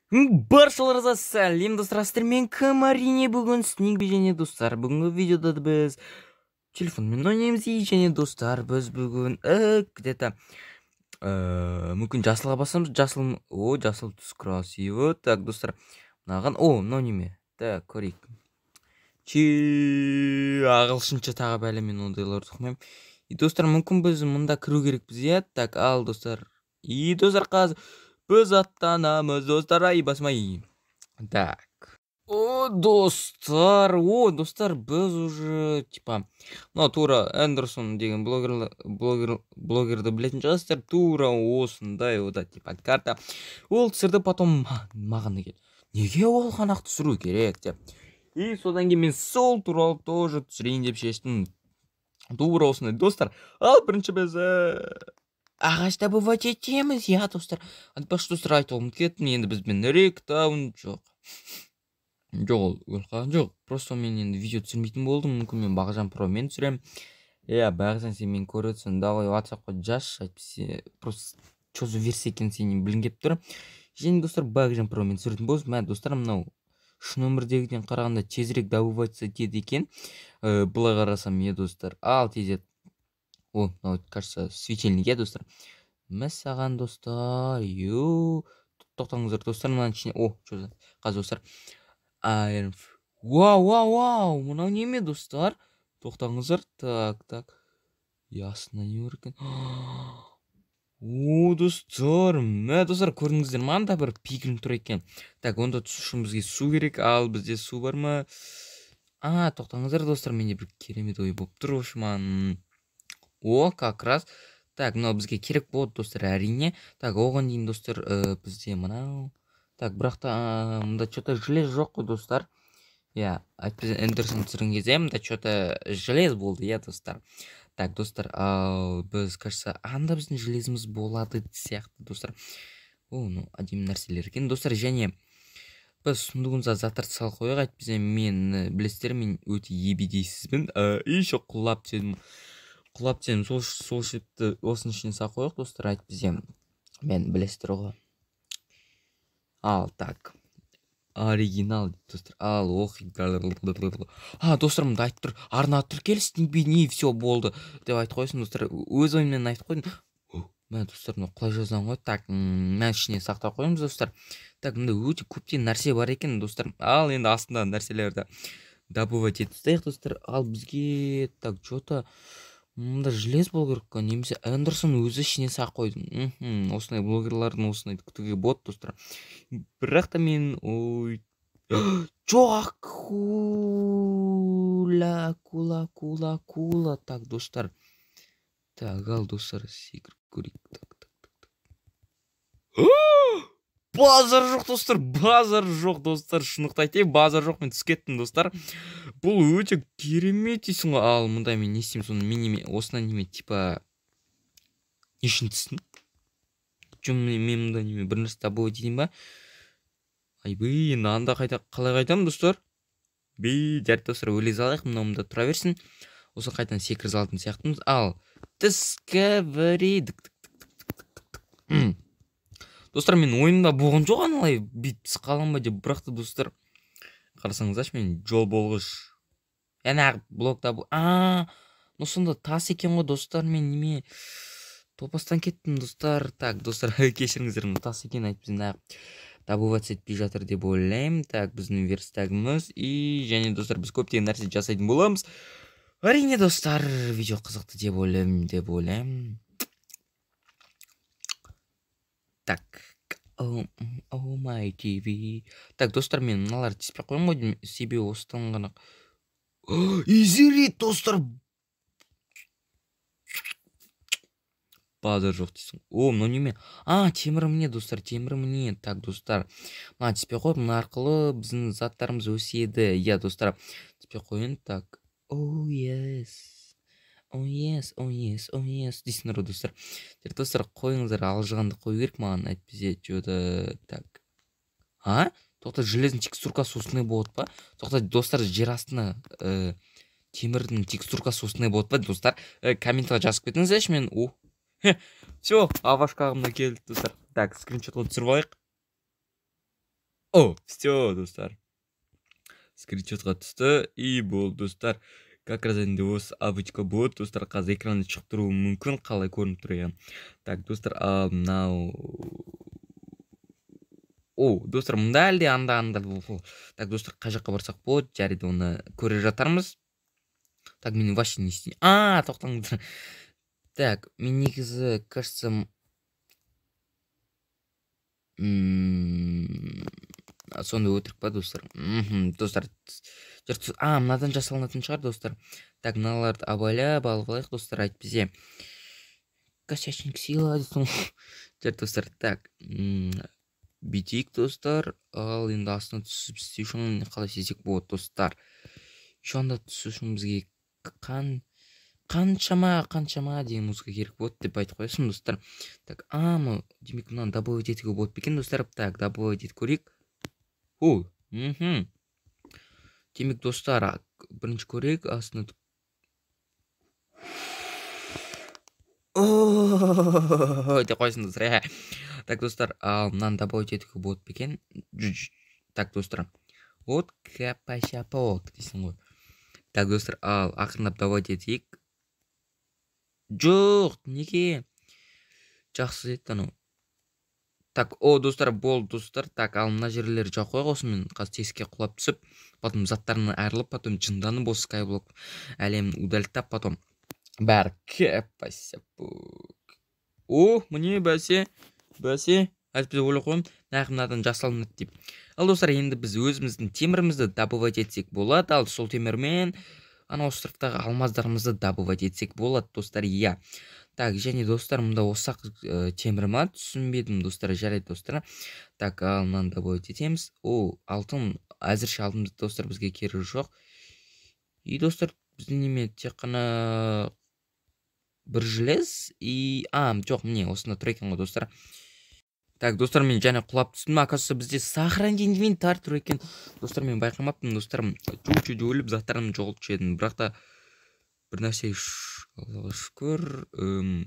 Баршаларыңызға сәлем достар, мен кім әрине бүгін Снегби және достар. Бүгінгі видеода біз телефонмен ойнаймыз және достар, біз бүгін где-то мүмкін жасылға басамыз. Жасыл түс красиво. Так достар, мынаған мынау неме? Так, көрейік. Ағылшынша тағы бәле, мен ондайларды оқымаймын. Достар, мүмкін біз мұнда кіру керекпіз, иә? Так, ал достар. Достар, қазір біз аттанамыз, достар, басмай. Так. Достар, біз уже, тура Эндерсон деген блогерді білетін шығарсыздар, тура осындай, карта. Ол түсірді, потом маған неге ол қанақты түсіру керек, деп. И содан кейін мен сол туралы тоже түсірейін деп шештім. Тура осындай, достар. Ал бірінші біз ағаш добывать етеміз, иә, достар. Баш достар, айтуым кеттім, енді бізбен ректаун жоқ. Жоқ, просто мен енді видео түсірмейтін болдым. Мүмкін мен Бағжан Промен түсірем. Бағжан, сен мен көретін, давай WhatsApp-қа жазшы, айтпесе просто чозу версия екен сенен білінгеп тұр. Және достар, Бағжан Промен түсіретін болыз. Достар, мынау шын өмірдегіден қарағанда тезірек добывать етеді екен. Бұлай қарасам, достар. Ал тезет. Мынау, кажется, светильник, достар. Мәссаған, достар. Тоқтаңыздар, достар, мынан ішіне. Чозу, қаз, достар. Вау, мынау неме, достар? Тоқтаңыздар. Так. Ясно, не өркен. Достар, көрдіңіздер, манда бір пикілін тұр екен. Так, онда түсушін бізге су керек. Ал бізде су бар ма? Тоқтаңыздар, достар, менде бір керемет ой болып тұр, ошыман. Как раз. Так, мынау бізге керек болады, достар, әрине. Так, оған дейін, достар, бізде мынау. Так, бірақта, мұнда что-то желез жоқ қой, достар. Айтпесе Эндерсон түсірген кезде, мұнда что-то желез болды, достар. Так, достар, біз, кажется, анда біздің железіміз болады сияқты, достар. Әдемі нәрселер екен, достар, және біз сұндығымызға заттарды сал қойық. Айтпесе мен білесіздер, мен өте ебедейсізбін. Еще құлап тедім, сол шепті осының ішіне сал қойық, достар. Айтпесе мен білесіздер ғой. Так. Оригинал, достар. Достар, мұнда айтып тұр. Арна тіркел, Снегби не, все болды. Деп айтып қойсын, достар. Өз ойыммен айтып қойдым. Достар, құлай жаздан ғой. Так, мен ішіне сақтап қойымыз, достар. Так, мұнда өте көптен нәрсе бар екен, достар. Ал енді астында нәрселерді добывать етістейік, достар. Ал бізге, так, что-то мұнда желез бол керек қой, немесе Эндерсон өзі ішіне сақ қойдым. Осындай блогерлардың осындай күтуге бот, достар. Бірақ та мен жоқ, кула. Так, достар. Так, ал, достар, секіріп көрейік. Базар жоқ, достар. Шындықты айтайын, базар жоқ, мен түскеттім, достар. Бұл өте керемет дейсің ғой. Ал, мұнда мен не істеймін, соны мен осынан неме, нешін түстің? Мен мұнда неме, бір нәрсе табуы дейін ба? Енді анда қалай қайтам, достар? Жарты, достар, өлез алайық, мұнда тұра берсін. Осы қайтан секіріз алтын сияқтымыз. Ал, Discovery. Достар, мен ойымда болған жоқ, аналай битпіс қалан ба деп, бірақта, достар, қарасаңыз мен жол болғыш. Блокта бұл. Сонда тас екен ғой, достар, мен неме топастан кеттім, достар. Так, достар, кешіріңіздер, тас екен айтпызын добывать етпей жатыр деп ойлаймын. Так, біздің верстагымыз. Және, достар, біз көптеген нәрсе жасайтын боламыз. Әрине, достар, видео қызықты деп ойлаймын. Так, my TV. Так, достар, мен мыналар тиспей қойым ғой, себебі осыдан ғана. Изерет, достар. Базар жоқ дейсің. Мынау неме? Темірі міне, достар, Так, достар, мына тиспей қойып, мына арқылы біздің заттарымыз өседі. Достар, тиспей қойын. Так, yes, дейсіңдер ғой, достар. Достар, қойыңыздар, алжығанды қою керек маған, айтпесе жөді. Так. Тоқта, желездің текстуркасы осындай болады па? Тоқта, достар, жер астына темірдің текстуркасы осындай болады па, достар? Комментға жазып кетіңіздерші, мен все, авашқағымда келді, достар. Так, скриншотқа түсіріп алайық. О, все, достар. Скриншотқа түсті. И болды, достар. Как раз енді осы абычка болады, достар. Қазір экранды шығып тұруы мүмкін, қалай көрініп тұр, иә. Так, достар, мынау. О, достар, мында әлде анда. Так, достар, қай жаққа барсақ болады, жарайды, оны көре жатармыз. Так, мен вообще не істеймін. Тоқтаңыздар. Так, мен негізі, кажется, сондай өтірік па, достар? Достар, мынадан жасалынатын шығар, достар. Так, мыналарды абайлап алып алайық, достар, әйтпесе. Косячник сила, жар, достар. Так, бүйтейік, достар. Ал енді астына түсіп істеу үшін қалай істесек болады, достар. Шонда түсу үшін бізге қаншама деген музыка керек болады деп айтып қоясың, достар. Так, демек мынаны добавить етуге болады екен, достар. Так, добавить етіп көрейік. Демек, достар, бірінші көрейік, астына деп қойсын, достар. Так, достар, мынаны добавить етуге болады екен. Так, достар. Вот капа-шапа дейсің ғой. Так, достар, ақырындап добавить етейік. Жоқ, неге? Жақсы еді анау. Так, достар, болды, достар. Так, мына жерлері жауып қойық осымен. Қазір тесікке құлап түсіп, потом заттарынан айырылып, потом жынданып осы скайблок әлемін удалттап, потом бәрі міне бәсе. Әліппеде ойлап қойым, мынадан жасалынады деп. Ал, достар, енді біз өзіміздің темірімізді добывать етсек болады. Ал сол темірмен ана островтағы алмаздарымызды добывать етсек болады, достар. Иә. Так, және, достар, мұнда осақ темір ма? Түсінбедім, достар. Жарайды, достар. Так, мынаны добывать етеміз. Алтын, әзірше алтынды, достар, бізге керегі жоқ. И, достар, біздің неме тек қана бір желез. И, жоқ, міне, осында тұр екен ғой, достар. Так, достар, мен және құлап түстім. Оказывается, бізде сохранить инвентарь тұр екен. Достар, мен байқамаппын, достар. Чу-чу өліп, заттарымды жоғалтып едім. Бірақ та бір нәрсе Аллаға шүкір.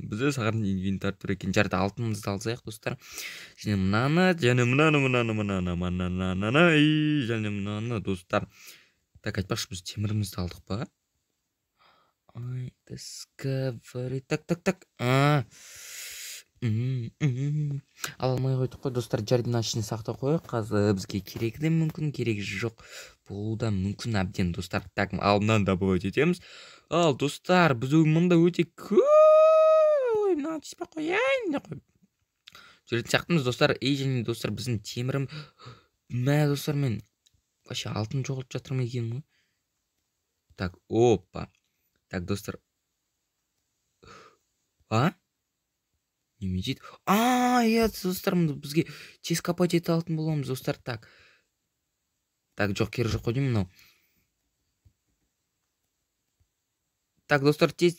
Бізде сохранить инвентарь тұр екен. Жарайды, алтынымызды алсайық, достар. Және мынаны, достар. Так, айтпақшы, біз темірімізді алдық па? Discovery. Так. Ала алмай қойдық қой, достар. Жардың ішіне сақтап қойық. Қазір бізге керегі де мүмкін, керегі жоқ болуы да мүмкін әбден, достар. Так, мынаны добавить етеміз. Ал, достар, біз мұнда өте мынаны тиіспей қояйын деп қойып жүретін сияқтымыз, достар. Және, достар, біздің темірім достар, мен вообще алтын жоғалтып жатырмын екен ғой. Так, опа. Так, достар. Неме дейді? Иә, достар, бізге тез копать ете алтын боламыз, достар. Так, жоқ, кері жоқ қой деймін мынау. Так, достар, тез.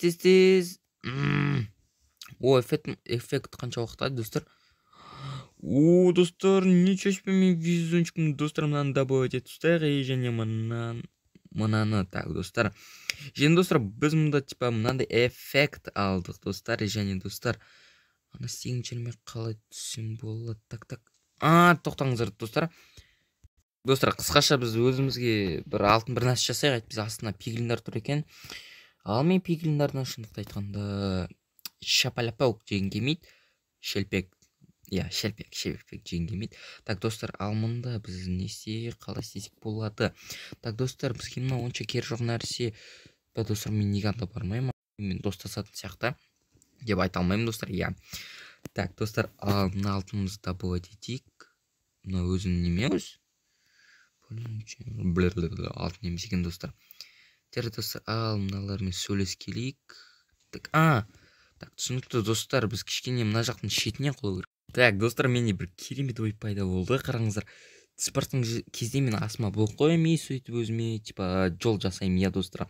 Эффект қанша уақытта, достар? Достар, ничего себе, мен везунчикім, достар, мынаны добавить етіп ұстайық. Және мынаны, так, достар. Және, достар, біз мұнда типа мынандай эффект алдық, достар. Және, достар, ана істеген жеріме қалай түсем болады. Так. Тоқтаңыздар, достар. Достар, қысқаша біз өзімізге бір алтын бір нәрсе жасайық. Әйтпесе астына пиглиндар тұр екен. Ал мен пиглиндардан шындықты айтқанда шапаляпаук жеген келмейді. Шелпек жеген келмейді. Так, достар, ал мұнда біз не істейік, қалай істесек болады. Так, достар, бізге мына онша кері жоқ нәрсе. Достар, мен неге анда бармаймын? Мен достасатын сияқты деп айта алмаймын, достар. Иә. Так, достар, мына алтынымызды добывать етейік. Мына өзінің неме өз? Алтын емес екен, достар. Достар, мыналармен сөйлес келейік. Так, түсінікті, достар, біз кішкене мына жақтың шетінен қолу керек. Так, достар, менде бір керемет ой пайда болды. Қараңыздар, спорттың кезде мен асыма блок қоямын, сөйтіп өзіме типа жол жасаймын, иә, достар.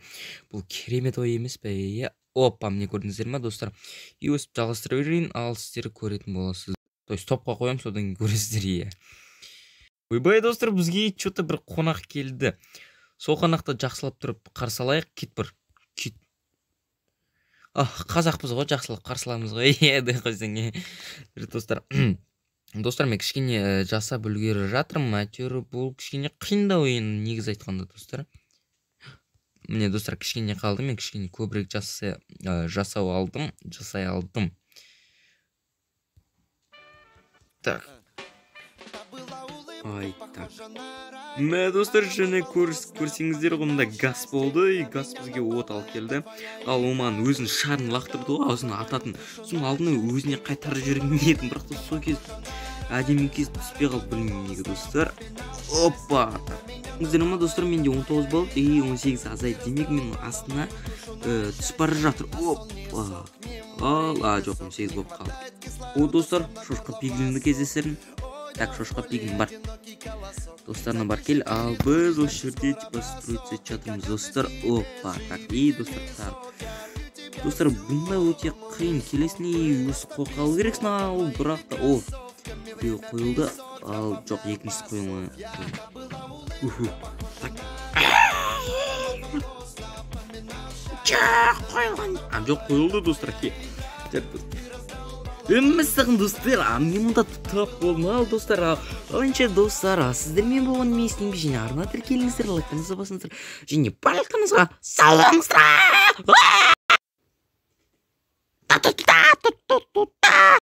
Бұл керемет ой емес пе? Опа, міне көрдіңіздер ма, достар? И өсіп жалғастыра берейін, ал сіздер көретін боласыз. То есть топқа қоямын, содан көресіздер, иә. Ойбай, достар, бізге что-то бір қонақ келді. Сол қонақты жақсылап тұрып қарсы алайық. Кит. Қазақпыз ғой, жақсылап қарсыламыз ғой. Еді қойсың, достар. Достар, мен кішкене жасап үлгеріп жатырмын. Әйтеуір бұл кішкене қиындау енді негізі айтқанда, достар. Міне, достар, кішкене қалды. Мен кішкене көбірек жасай алдым. Так. Ай, так. Мә, достар, және көрсеңіздер ғой, мында газ болды. Газ бізге от алып келді. Ал Оман өзінің шарын лақтырды ғой, аузына ататын. Соның алдына өзіне қайтарып жіберген едім, бірақ та сол кез әдемі кез түспей қалып, білмеймін неге, достар. Опа! Көрдіңіздер ме, достар, менде 19 болды, 18 азайды. Демек мен астына түсіп бара жатыр. Опа! Жоқ, 18 болып қалды. О, достар, шошқа пиглинді кездесерін. Так, шошқа пиглин бар. Достарына бар кел. Ал біз осы жерде типа строить етіп жатырмыз, достар. Опа! Так, достар. Достар, бұнда өте қиын. Келесіне өсі қоқалы керексін, ал бірақ та біреу қойылды. Ал жоқ, екіншісі қойылмай. Так. Жоқ, қойылды, достар. Үмісіғын, достар, мен мұнда тұтап болдым. Ал, достар, алынша, достар, сіздермен болған мен істеймін. Және арна тіркеліңіздер, лайктарыңызға басыңыздар. Және барлықтарыңызға саламыздар.